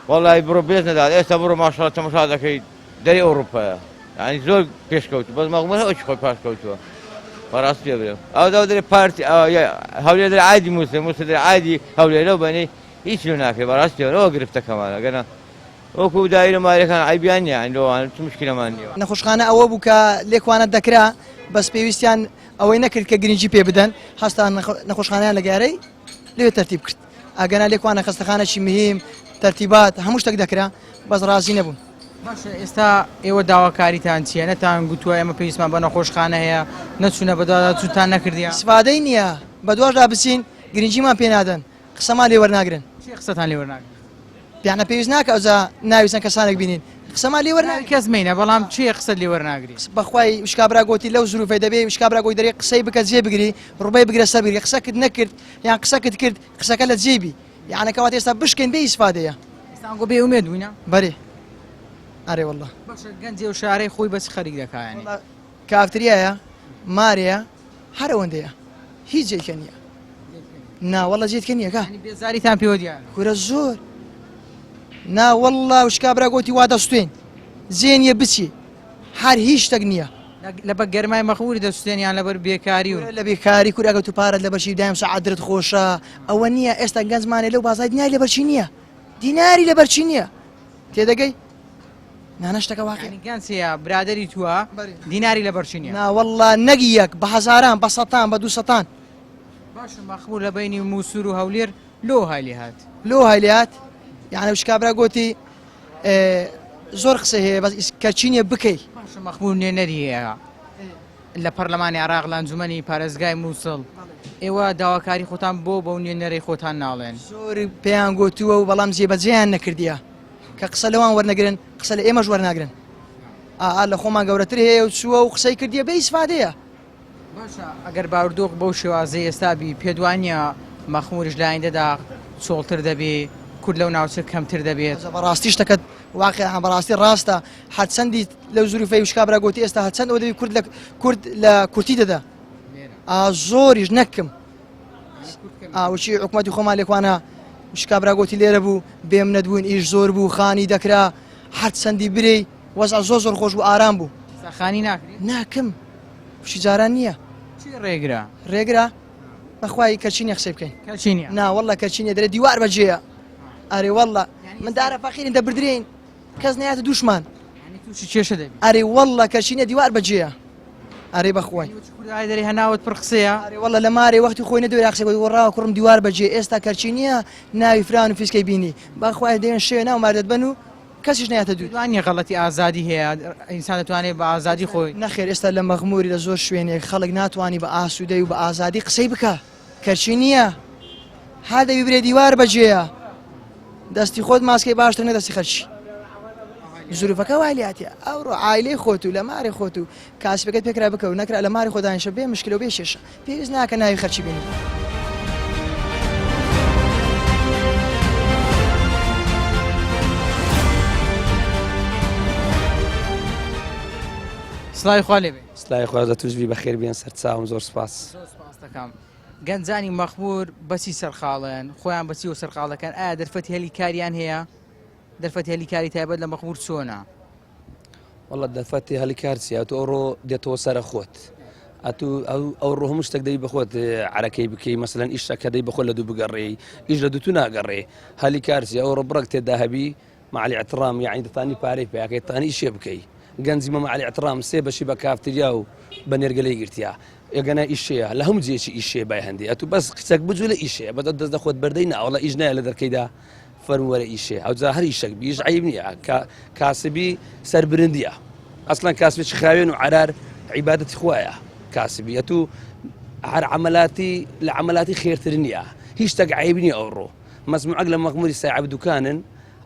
وەڵی بڕۆ بێز نەدات ئێستا بڕۆ ماشەڵڵا تەماشا دەکەیت دەری ئەوروپایە ینی زۆر پێشکەوت بەس مەغمور هەوەشی خۆی پاشکەوتووە بەڕاستی بێ ئەو دەرێ پارتی هەولێر دەرێ عادی مووسە دەرێ عادی هەولێرە بەنی هیچ لێ ناکرێت بەڕاستی ئەوە گرفتەکەمانە گەنە وەکو دایرە مارەکان عیبیان نیە ئەوان چ مشکلەمان نییە نەخۆشخانە ئەوە بوو کە لێکوانە دەکرا بەس پێویستیان ئەوەی نەکرد کە گرنگی پێ بدەن هەستا نەخۆشخانیان لە گارەی لێ تەرتیب کرد ئەگەنا لێکوانە خستەخانەی مهم تەرتیبات هەموو شتێک دەکرا بەس ڕازی نەبوون باشە ئێستا ئێوە داواکاریتان چییە نەتان گوتووە ئێمە پێویستمان بە نەخۆشخانە هەیە نەچوونە بەدادا چوتان نەکردیان سفادەی نییە بە دواشدا بچین گرنگیمان پێ نادەن قسەمان لێ وەرناگرن چی قسەتان لێ وەرناگرن پیانە پێویست ناکە ئەوجا ناویستن کەسانێک بینین قسەمان لێ وەرناگرن کەس مینە بەڵام چی قسەت لێ وەرناگری بەخوای وشکابرا گوتی لەو زروفەی دەبێ وشکابرا گۆی دەرێ قسەی بکە جێ بگری ڕوبەی بگرە سەر بگری قسەکت نەکرد یان قسەکت کرد قسەکە لە جێبی یعنی کەوات ئێستا بشکێن بێ ئیسفادەیە ئێستا گۆ بێ ئومێد بووینە بەرێ ئەرێ وەڵڵا باشە گەنجێ و شارەی خۆی بەس خەریک دەکایانی کافتریایە مارەیە هەر ئەوەندەیە هیچ جێکە نییە ناوەڵە جێتکە نییە کە بێزاریتان پێوە دیار کورە زۆر ناوەڵڵا وشکابرا گوتی وا دەستوێن زێنیە بچی هەر هیچ شتێک نییە لەبەر گەرمای مەخموری دەستێنیان لەبەر بێکاری و لە بێکاری کورەکە تو پارەت لە بەرشی دایم سەعادرت خۆشە ئەوە نییە ئێستا گەنجمانێ لەو بازای دیناری لەبەرچی نییە دیناری لەبەرچی نییە تێدەگەی نانەشتەکە واقع ینی گەنسەیە برادری تووە دیناری لە بەرچینیە ناوەڵا نەگی یەک بە هەزاران بە سەتان بە 200 باشە مەخموور لە بینی مووسور و هەولێر لۆ هالی هات لۆ هەلیات یعنی وشکابرا گوتی زۆر قسە هەیە بەس کەچینیە بکەی باشە مەخموور نوێنەری هەیە لە پەرلەمانی عراق لە ئەنجومەنی پارێزگای مووسڵ ئێوە داواکاری خۆتان بۆ بەو نوێنەرەی خۆتان ناڵێن زۆر پێیان گوتووە و بەڵام جێبەجێیان نەکردیە کە قسە لەوان وەرنەگرن قسە لە ئێمەش وەرناگرن لە خۆمان گەورەتر هەیە و چووە و قسەی کردیە بە ئیسفادەیە باشە ئەگەر باوردۆق بەو شێوازەی ئێستابی پێدوانە مەخمورش لایندەدا چۆڵتر دەبێ کورد لەو ناوچە کەمتر دەبێت بەڕاستی شتەکەت واقع بەڕاستی ڕاستە حەچەندی لەو زوروفەی وشکابرا گوتی ئێستا هەچەند ئەو دەبی کورد لە کورتی دەدا زۆریش نەکەم وچی حکوومەتی خۆمان لێکوانە وشکابرا گوتی لێرە بوو بێم نەدبوون ئیش زۆر بوو خانی دەکرا هەرچەندی برێ وەزع زۆر خۆش و ئارام بوو سەخانی ناکرێت ناکەم وشی جاران نییە چی ڕێگرا ڕێگرا بەخوای کەچینی قسەی بکەین کەچینیە ناوەڵە کەچینە دەرێ دیوار بەجێە ئەرێ وەڵە من دارە فەقیرین دەبردرێن کەس نایەتە دوشمان تووشی کێشە دەبێت ئەرێ وەڵە کەچینە دیوار بەجێە ئەرێ بەخوای دەری هەناوت پڕ قسەیە ئەرێ وەڵە لە مارێ وەختی خۆی نەدوێ قسە وەڕاوە کوڕم دیوار بەجێ ئێستا کەرچینیە ناوی فران و فیسکەی بینی بەخوای دێن شوێ ناو ماردت بن و کەسیش نایەتە دوو دوانی غەڵەتی ئازادی هەیە ئینسان دەتوانێت بە ئازادی خۆی نەخێر ئێستا لە مەغموری لە زۆر شوێنێک خەڵک ناتوانانی بە ئاسوودەی و بە ئازادی قسەی بکە کەرچینیە هادەوی برێ دیوار بەجێە دەستی خۆت ماسکەی باشتر نە دەستی خەرچی زوروفەکە والیاتە ئەوڕۆ عایلەی خۆت و لە ماری خۆت و کاسبەکەت پێکرا بکە و نەکرا لە ماری خۆدانیشە بێ مشکلە و بێ شێشە پێویست ناکە ناوی خەرچی بینی سڵاوی خوا لێ بێ سلای خۆ دە توشبی بەخێر بێن سەر چاوم زۆر سپاس زۆر سپاس دەکەم گەنجانی مەخمور بەچی سەرخاڵن خۆیان بەچی و سەرخاڵەکەن ئایا دەرفەتی هەلی کاریان هەیە دەرفەتی هەلی کاری تایبەت لە مەخمور چۆنە وڵات دەفەتی هەلی کارچیە تو ئەوڕۆ دێتەوە سەرە خۆت ئەو ڕۆ هەموو شتێک دەی بەخۆت عرەکەی بکەی مەسەلەن ئیشەکە دەی بەخۆ لە دوو بگەڕێی ئیش لە دوو ناگەڕێ هەلی کارچی ئەوڕۆ بڕێک تێدا هەبی معلی احترام یعنی دەتانی پارەی پێیاکەی تانی ئیشێ بکەی گەنجی مە معلی احترام سێ بەشی بە کافتریا و بە نێرگەلەی گرتیا ئەگەنا ئیشەیە لە هەموو جێکی ئیشێ بای هەندی ئەتو بەس قسەک بجوو لە ئیشێ بە دەست دەخۆت بەردەی ناوەڵە ئیش نایە لە دەرکەیدا فەرموەرە ئیشێ ئەوجا هەر ئیشەک بیش عیب نییە کاسبی سەربرندیە ئەسڵەن کاسبێکی خاوێن و عرار عیبادەتی خوایە کاسبی ئەتو هەر عەمەلاتی لە عەمەلاتی خێرتر نییە هیچ شتێک عیب نییە ئەوڕۆ مەزموعەک لە مەغموری سایعب دوکانن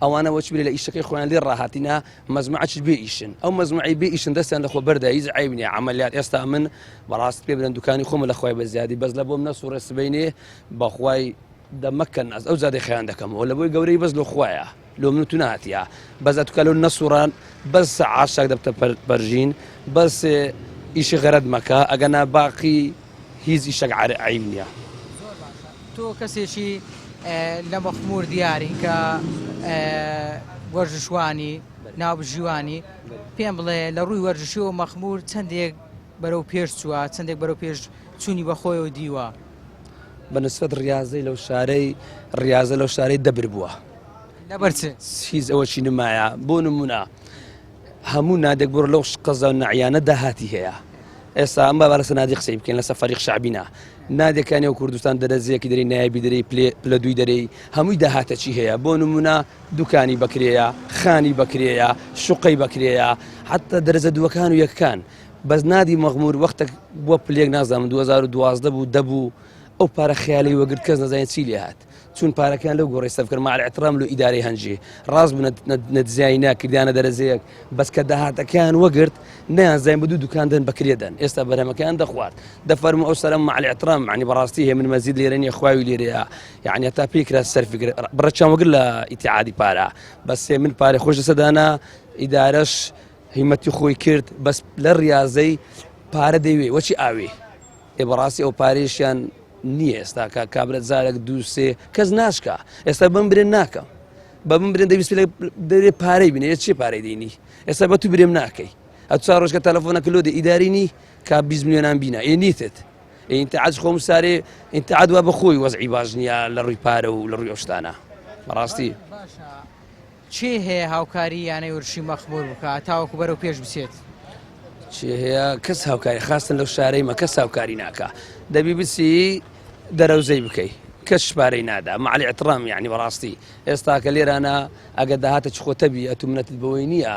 ئەوانە وەچ بێ لە ئیشەکەی خۆیان لێ ڕاهاتینە مەزموعەچ بێ ئیشن ئەو مەزموعی بێ ئیشن دەستیان لەخۆ بەردە هیچ عیب نییە عەمەلیات ئێستا من بەڕاست پێ برن دوکانی خۆمە لە خوای بەزیادی بەس لە بۆم نەسوڕێ سبەینێ بەخوای دەمەکەن ئەس ئەو زادی خەیان دەکەمەوە لە بۆی گەورەی بەس لە خوایە لۆ من تو نهاتیە بەس ئەتوکە لەو نەسوڕان بەس عاشاک دەبتە بەرژین بەس ئیشی غەرەت مەکە ئەگەنا باقی هیچ ئیشەک عیب نییە تۆ کەسێکی لە مەخمور دیاری کە وەرزشوانی ناوبژیوانی پێم بڵێ لە ڕووی وەرزشی و مەخمور چەندێک بەرەو پێش چووە چەندێک بەرەو پێش چوونی بەخۆیەوە دیوە بەنسبەت ڕاضەی لەو شارەی ڕاضە لەو شارەی دەبر بووە لەبەرچ هیچ ئەوەشی نمایە بۆ نمونە هەموو نادێک بڕ لەو قەزە و نەعیانە داهاتی هەیە ئێستا ئەمە بارەسە نادی قسەی بکەین لە سەفەریق شعبینە نادێکانی و کوردستان دەرەزیەکی دەری نایبی دەرەی پلە دوی دەرەی هەمووی داهاتەچی هەیە بۆ نمونە دوکانی بکرێیە خانی بکرێیە شوقەی بکرێیە حتا دەرەزە دووەکان و یەکەکان بەس نادی مەغمور وەختێک بۆ پلێک نازانم 2012 بوو دەبوو ئەو پارە خیالی وەگرت کەس نەزانێت چی لێ هات چون پارەکان لەو گۆڕی سەفکرد مع احترام لە ئیدارەی هەنجێ ڕاست بوو نەتزیایی ناکردیانە دەرەزەیەک بەس کە داهاتەکان وەگرت نەیانزانین بە دوو دوکاندن بەکرێدەن ئێستا بەرهەمەکان دەخوارد دەفەرمو ئەو سەرم مع احترام معنی بەڕاستی هەیە من مەزید لێرە نییە خواوی لێرەیە یعنی هەتا پێکرا سەرفکر بڕەچان وەگر لە ئیتیعادی پارە بەس من پارەی خۆش دەسەدانا ئیدارەش هیمەتی خۆی کرد بەس لە ڕاضەی پارە دەیوێ وەچی ئاوێ ێ بەڕاستی ئەو پارێشیان نییە ئێستا کابرە زارێک دوو سێ کەس ناشکە ئێستا بم برێن ناکەم بە من برێن دەویست دەرێ پارەی بینێ چی پارەی دەینی ئێستا بە تو برێم ناکەی ئەو چوار ڕۆژکە تەلەفۆنەکە لۆ دە ئیدارینی کا 20 میلیۆنان بینە ئێ نیتت ئینتعاج خۆم سارێ ئینتعاد وا بەخۆی وەزعی باش نییە لە ڕووی پارە و لە ڕووی ئەو شتانە بەڕاستی چێ هەیە هاوکاری یانەی ورشی مەخمور بکات تاوەکو بەرەو پێش بچێت چی هەیە کەس هاوکاری خاستن لەو شارەی مە کەس هاوکاری ناکە دەبی بچی دەرەوزەی بکەی کەس شپارەی نادا مەعلی احترام یعنی بەڕاستی ئێستا کە لێرانە ئەگە داهاتە چخۆتەبی ئەتو منەتت بەوەی نییە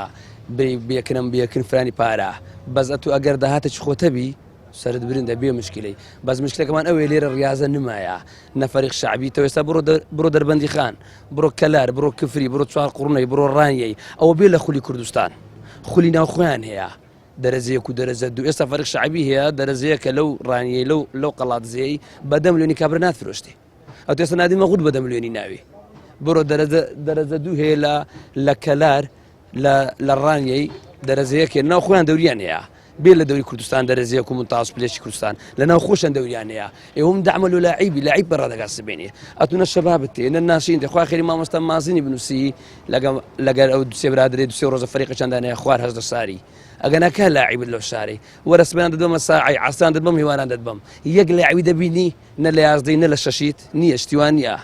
بێکن فرانی پارە بەس ئەتو ئەگەر داهاتە چخۆتەبی سرد برین دەبێ مشکلەی بەس مشکلەکەمان ئەوەیە لێرە ڕاضە نمایە نەفەریق شعبی تۆ ئێستا بڕۆ دەربەندی خان بڕۆ کەلار بڕۆ کفری بڕۆ چوار قوڕنەی بڕۆ ڕانیەی ئەوە بێ لە خولی کوردستان خولی ناوخۆیان هەیە دەرەزەیەک و دەرەزە دوو ئێستا فەرق شعبی هەیە دەرەزەیە کە لەو ڕانیەی لەو قەڵات زێی بە 10 ملیۆنی کابرا ناتفرۆشتێ ئەو ئێستا نادی مەغوت بە 10 ملیۆنی ناوی بڕۆ دەرەزە دوو هەیە لە کەلار لە ڕانیەی دەرەزەیەکێ ناو خۆیان دەوریان هەیە بێ لە دەوری کوردستان دەرەزەیەک و منتاز پلێشی کوردستان لە ناو خۆشیان دەوریان هەیە ئێوەم دەعمل و لاعیب بەڕادەکات سبێنێ ئەتونە شەبابت تێ ناشین دەخوا خێری مامۆستا مازنی بنووسی لەگەر ئەو دوسێ برادرێ دوسێ ڕۆژە فەریقەچەندانەیە خوار هەز ساری ئەگەناکە لاعیبت لەو شارەی وەرەسبیان دەدەمە ساعی عسان دەبم هیوانان دەبم یەک لاعیبی دەبینی نە لە یازدەی نە لە شەشیت نییە شتیوان نییە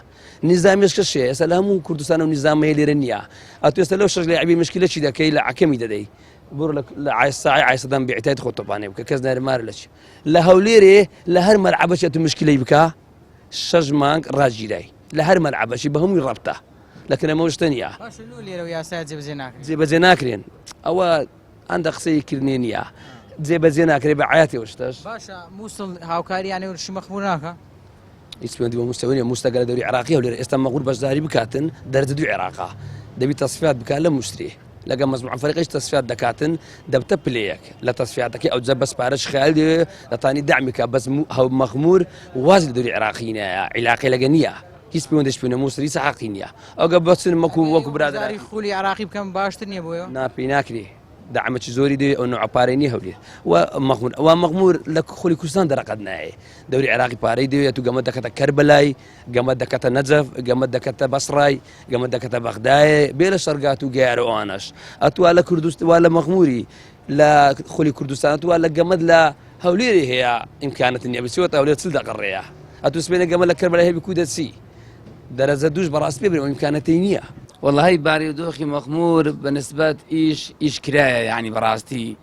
نظامیش کەشێ ئێستا لە هەموو کوردستان و نظامەیە لێرە نییە ئەتو ئێستا لەو شەش لاعیبی مشکلەی دەکەی لە عەکەمی دەدەی بڕۆ لە ساعی عیسەدان بێعتایت خۆ تۆپانێ بکە کەس نەرمارە لە چی لە هەولێرێ لە هەر مەلعەبەشێت و مشکلەی بکە 6 مانگ ڕاگیرای لە هەر مەلعەبەشی بە هەمووی ڕەبتە لەکەنەمەوە شتە نییە جێبەجێ ناکرێن ئەوە ئەندە قسەی کردنێ نییە جێبەجێ ناکرێت بە عایەتەوە شتەش باشە مووسڵ هاوکاریانەی ورشی مەخمور ناکە هیچ پەیوەندی بە مستەوەیە مستەگەر دەوری عێراقی هەولێرە ئێستا مەغول بەشداری بکاتن دەرجە دوو عێراقا دەبی تەصفیات بکات لە مشتری لەگە مەزموع فەریقیش تەصفیات دەکاتن دەبتە پلەیەک لە تەصفیاتەکەی ئەو جە بەس پارەش خەیال دەتانی دەعمیکە بەس مەخمور واز لە دەوری عێراقی نییە عیلاقی لەگە نییە هیچ پەیوەندیش پێ مووسری سەحەقی نییە ئەوگە بەچن وەکو برادری خولی عراقی بکەم باشتر نییە بۆیە ناپی ناکرێ دعمەی زۆری دێ ئەو نوعپارەی نیە هەولێر و مەخمور لە خولی کوردستان دەرەقەت نایە دەوری عێراقی پارەی دەوێت و گەمە دەکەتە کەربەلای گەمە دەکەتە نەجەف گەمە دەکەتە بەسڕای گەمە دەکەتە بەغدایە بێ لە شەرگات و گەیارە ئەوانەش ئەتوا لە کوردستان وا لە مەخموری لە خولی کوردستان ئەتوا لە گەمەد لە هەولێری هەیە ئیمکانەت نییە بچێتە هەولێر چل دەقەڕێیە ئەتو سبێنە گەمە لە کەربەلای هەبی کو دەچی دەرەجە دووش بەڕاستی پێ بێ ئیمکانەتی نییە والله باري ودوخي مخمور بالنسبة إيش كراية يعني براستي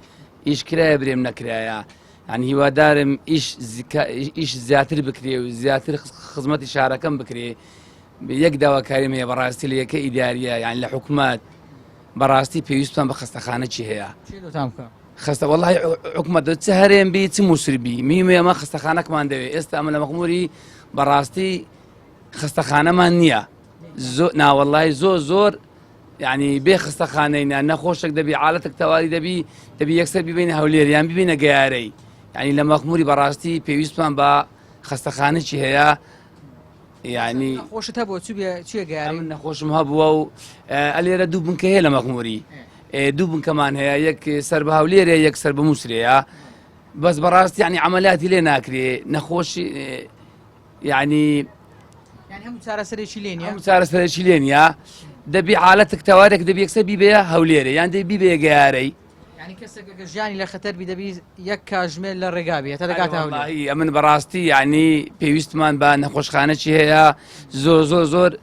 إيش كراية بريم نكراية يعني هو دارم إيش زياتر بكري وزياتر خدمتي شهر كم بكري يقدر وكريمة براستي لي كإدارية يعني لحكومات براستي بيوسفن بخسته خانة شيء هي شنو تامك خسته والله حكومة تسهرين بيت مسربي مية ما خسته خانة كمان دوي استعمل مخموري براستي خسته خانة ما نية نا والله زور يعني بيخسته خانينا نخوشك دبي عالتك توالي دبي يكسر بين هولير يعني بين جياري يعني لما خموري براستي بيوسفن با خسته خانة شيء هي يعني خوش تبغى شو جاري من خوش مهبوا اللي ردوا من كهلا مخموري دوب كمان هي يك سرب هولير يك سرب مسري بس براستي يعني عملياتي لنا كري نخوش يعني هم سارة شيلينيا هم سارة شيلينيا دبي حالتك توارك دبي يكسر بيبيا هوليري يعني دبي بيبيا جاري يعني كسك جاني لخطر بدبي يك جميل للرقابية تلقات هوليري من براستي يعني بيوستمان بان نخوش خانة شي هي زور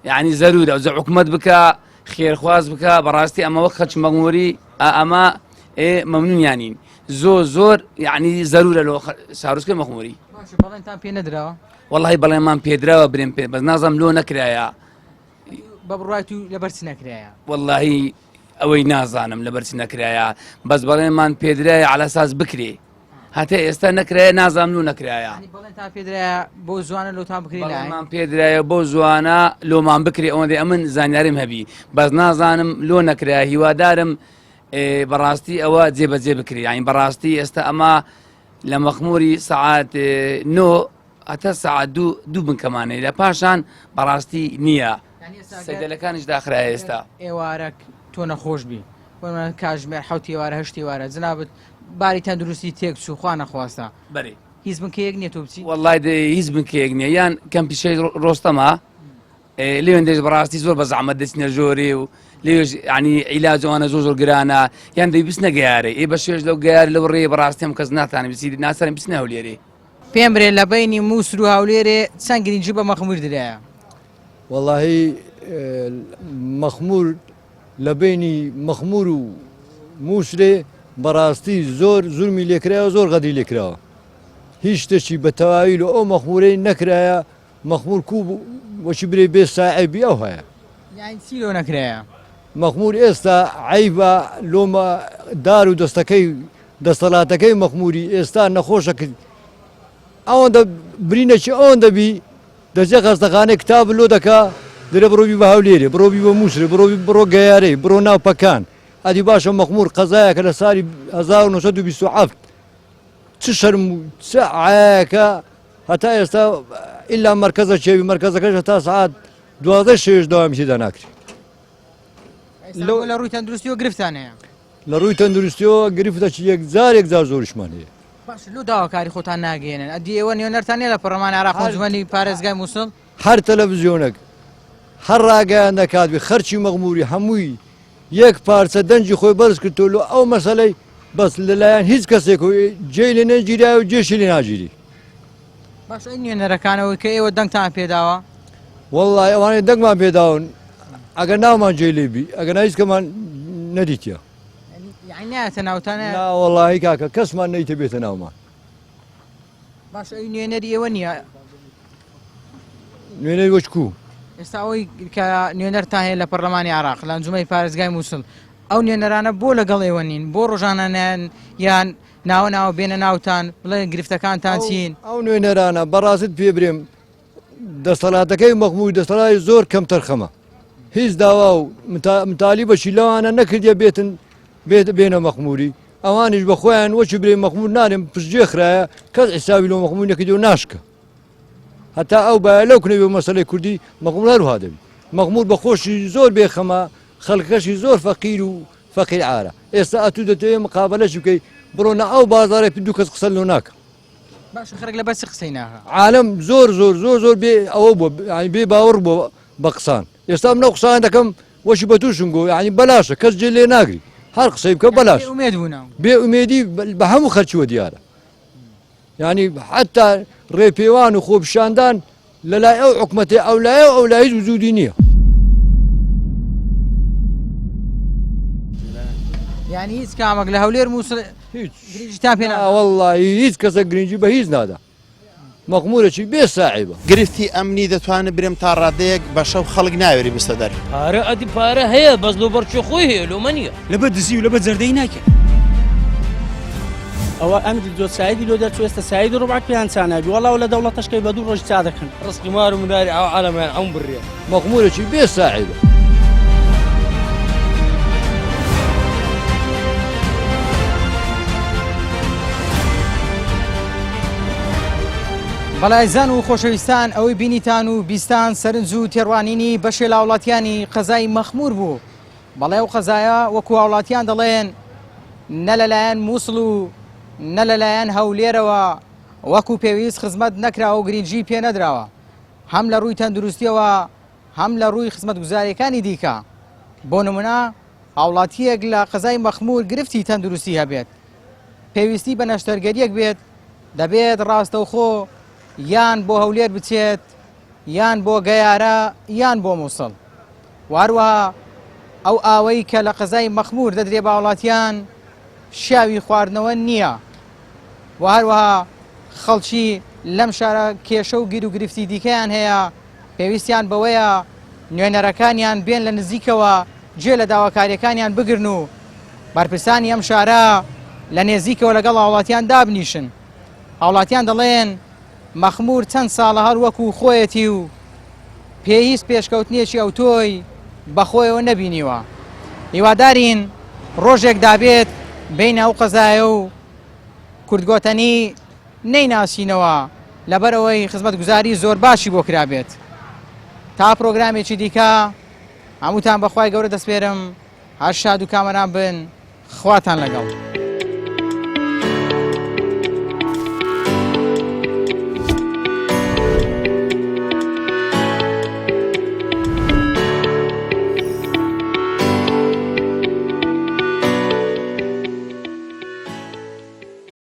يعني ضروري أو حكومت بك خير خواز بك براستي أما وقت مغموري أما ممنون يعني زور يعني ضروري لو ساروس كل مغموري ماشي بالله انت بين ندرا والله بالله ما بيدرا وبرين بس نظام لو نكرايا ببرايتو لبرس نكرايا والله اوي نازانم لبرس نكرايا بس بالله ما بيدرا على اساس بكري هاتي استنكرايا نظام لو نكرايا يعني بالله انت بيدرا بوزوانا لو تام بكري لا ما بيدرا بوزوانا لو ما بكري اون امن زانيارم هبي بس نازانم لو نكرايا هو دارم براستي او زي بكري يعني براستي اما لما خموري ساعات نو حتى ساعات دو من كمان إذا باشان براستي نية سيدا لكانش داخل هايستا إيوارك تونا خوش بي ومن كاجمير حوتي واره هشتي واره زنابت باري تندرسي تيكسو خوانا خواستا بري هيز من كيغنية توبتي والله دي هيز من كيغنية يان كان بشي روستما ليون ديش براستي زور بزعمت ديسنا جوري ليش يعني علاج وانا زوزور قرانا يعني دي بسنا قياري بشيش لو قياري لو ري براستي مكزنات يعني بسيدي ناس بسنا هوليري پێمرێ لە بینی مووسر و هەولێرێ چەند گرنگجی بە مەخمور درایە والله مەخمور لە بینی مەخمور و مووسێ بەڕاستی زۆر زورمی لێکرایەوە زۆر غەدی لێکراوە هیچ شتێکی بە تەواویل و ئەو مەخمورەی نەکرایە مەخمور کوو وەچی برێ بێ ساعبی ئەو هەیە یانی چی لۆ نەکرایە مەخمور ئێستا عیبە لۆمە دار و دەستەکەی دەسەڵاتەکەی مەخموری ئێستا نەخۆشە کرد ئەوەندە برینەکی ئەوەندە بی دەچێ خەستەخانەی کتاب لۆ دەکا درێ بڕۆبی بە هەولێرێ بڕۆبی بە مووسێ بڕۆ گەیارەی بڕۆ ناو پەکان ئەدی باشە مەخمور قەزایەکە لە ساڵی 1927 چ شەرم و چ عایەکە هەتا ئێستا ئیلا مەرکەزە چێوی مەرکەزەکەش هەتا سعات 12 شێژ داوامی تێدا ناکرێت لە ڕووی تەندروستیەوە گرفتان هەیە لە ڕووی تەندروستیەوە گرفتەی یەک جار زۆرشمان هەیە باش لۆ داواکاری خۆتان ناگەێنن ئەدی ئێوە نوێنەرتان لە پەرلەمانی عێراق ئەنجومەنی پارێزگای مووسڵ هەر تەلەڤیزیۆنێک هەر ڕاگەیان دەکات بێ خەرچی مەغموری هەمووی یەک پارچە دەنجی خۆی بەرز کردو لە ئەو مەسەلەی بەس لەلایەن هیچ کەسێک جێ لێ نەگیرا و جێشی لێ ناگیری باش ئەی نوێنەرەکانەوەی کە ئێوە دەنگتان پێداوە وەڵڵای ئەوانەی دەنگمان پێداون ئەگەر ناومان جێ لێبی ئەگەر هیچ کەمان نەدیتە یعنی نایەتە ناوتانە وەڵڵاهی کاکە کەسمان نەیتە بێتە ناومان باش ئەوی نوێنەری ئێوە نییە نوێنەی وەچکو ئێستا ئەوەی کە نوێنەرتان هەیە لە پەرلەمانی عێراق لە ئەنجومەی پارێزگای مووسڵ ئەو نوێنەرانە بۆ لەگەڵ ئێوە نین بۆ ڕۆژانەیان یان ناوە ناوە بێنە ناوتان بڵێ گرفتەکانتان چین ئەو نوێنەرانە بەڕاست پێ برێم دەسەڵاتەکەی مەخموری دەسەڵاتی زۆر کەم تەرخەمە هیچ داوا و متالی بەشی لەوانە نەکردە بێنە مەخموری ئەوانیش بە خۆیان وەچی برێ مەخمور نارێن پشتگوێ خرایە کەس حسابی لەو مەخموری نەکردی و ناشکە هەتا ئەو بە لەو کنەوێ مەسەلەی کوردی مەخمور هەروها دەبی مەخمور بە خۆشی زۆر بێخەمە خەڵکەشی زۆر فەقیر و فەقیر عارە ئێستا ئەتوو دەتەوێت مقابلەش بکەی بڕۆنە ئەو بازارێ دوو کەس قسە لەو ناکە باش خەرک لە بەس قسەی ناکە عالم زۆر بێ ئەوە بووە بێ باوەڕ بۆ بە قسان ئێستا منە قسان دەکەم وەشی بە تووشم گۆ ینی بەلاشە کەس جێ لێ ناگری هەر قسەی بکە بەلاش بێ ئومێدی بە هەموو خەرچوە دیارە ینی حتا ڕێپێوان و خۆپشاندان لەلای ئەو حکومەتێ ئەولایە و ئەولایی وجودی نییە یعنی هیچ کامێک لە هەولێر مووسڵ گرنجتان پێ وەڵڵاهی هیچ کەسە گرنگی بە هیچ نادا مەخمورێکی بێ ساعیبە گرفتی ئەمنی دەتوانێت برێم تا ڕادەیەک بە شەو خەڵک ناوێری بستە دەر پارە ئەدی پارە هەیە بەس لۆ بەرچێ خۆی هەیە لۆمە نییە لەبە دزی و لەبە جەردەی ناکە ئەوە ئەمری دۆ سایدی لۆ دەچێستە ساید ڕوبات پێیان چانابی وەڵاو لە دەوڵەتەشکەی بە دوو ڕۆژ چا دەکەن ڕسقی مار و مداری ئەو عالەمەیان ئەم بڕێ مەخمورێکی بێ ساعیبە بەڵایزان و خۆشەویستان ئەوەی بینیتان و بیستان سەرنج و تێڕوانینی بەشێ لە وڵاتیانی قەزای مەخمور بوو بەڵێ و قەزایە وەکو وڵاتیان دەڵێن نە لەلایەن مووسڵ و نە لەلایەن هەولێرەوە وەکو پێویست خزمەت نەکراوە و گرنگی پێ نەدراوە هەم لە ڕووی تەندروستیەوە هەم لە ڕووی خزمەت گوزاریەکانی دیکە بۆ نمونە هاوڵاتیەک لە قەزای مەخمور گرفتی تەندروستی هەبێت پێویستی بە نەشتەرگەریەک بێت دەبێت ڕاستەوخۆ یان بۆ هەولێر بچێت یان بۆ گەیارە یان بۆ مووسڵ واروەها ئەو ئاوەی کە لە قەزای مەخمور دەدرێ بە وڵاتیان شاوی خواردنەوە نییە و هەروەها خەڵکی لەم شارە کێشە و گیر و گرفتی دیکەیان هەیە پێویستیان بەوەیە نوێنەرەکانیان بێن لە نزیکەوە جێ لە داواکاریەکانیان بگرن و بەرپرسانی ئەم شارە لە نێزیکەوە لەگەڵ هاوڵاتیان دابنیشن هاوڵاتیان دەڵێن مەخمور چەند ساڵە هەر وەکو خۆیەتی و پێویست پێشکەوتنیەکی ئەو تۆی بەخۆیەوە نەبینیوە هیوادارین ڕۆژێک دابێت بین ئەو قەزایە و کوردگۆتەنی نەیناسینەوە لەبەرەوەی خزمەت گوزاری زۆر باشی بۆ کرابێت تا پرۆگرامێکی دیکە هەمووتان بەخوای گەورە دەسپێرم هەر شاد و کامەران بن خواتان لەگەڵ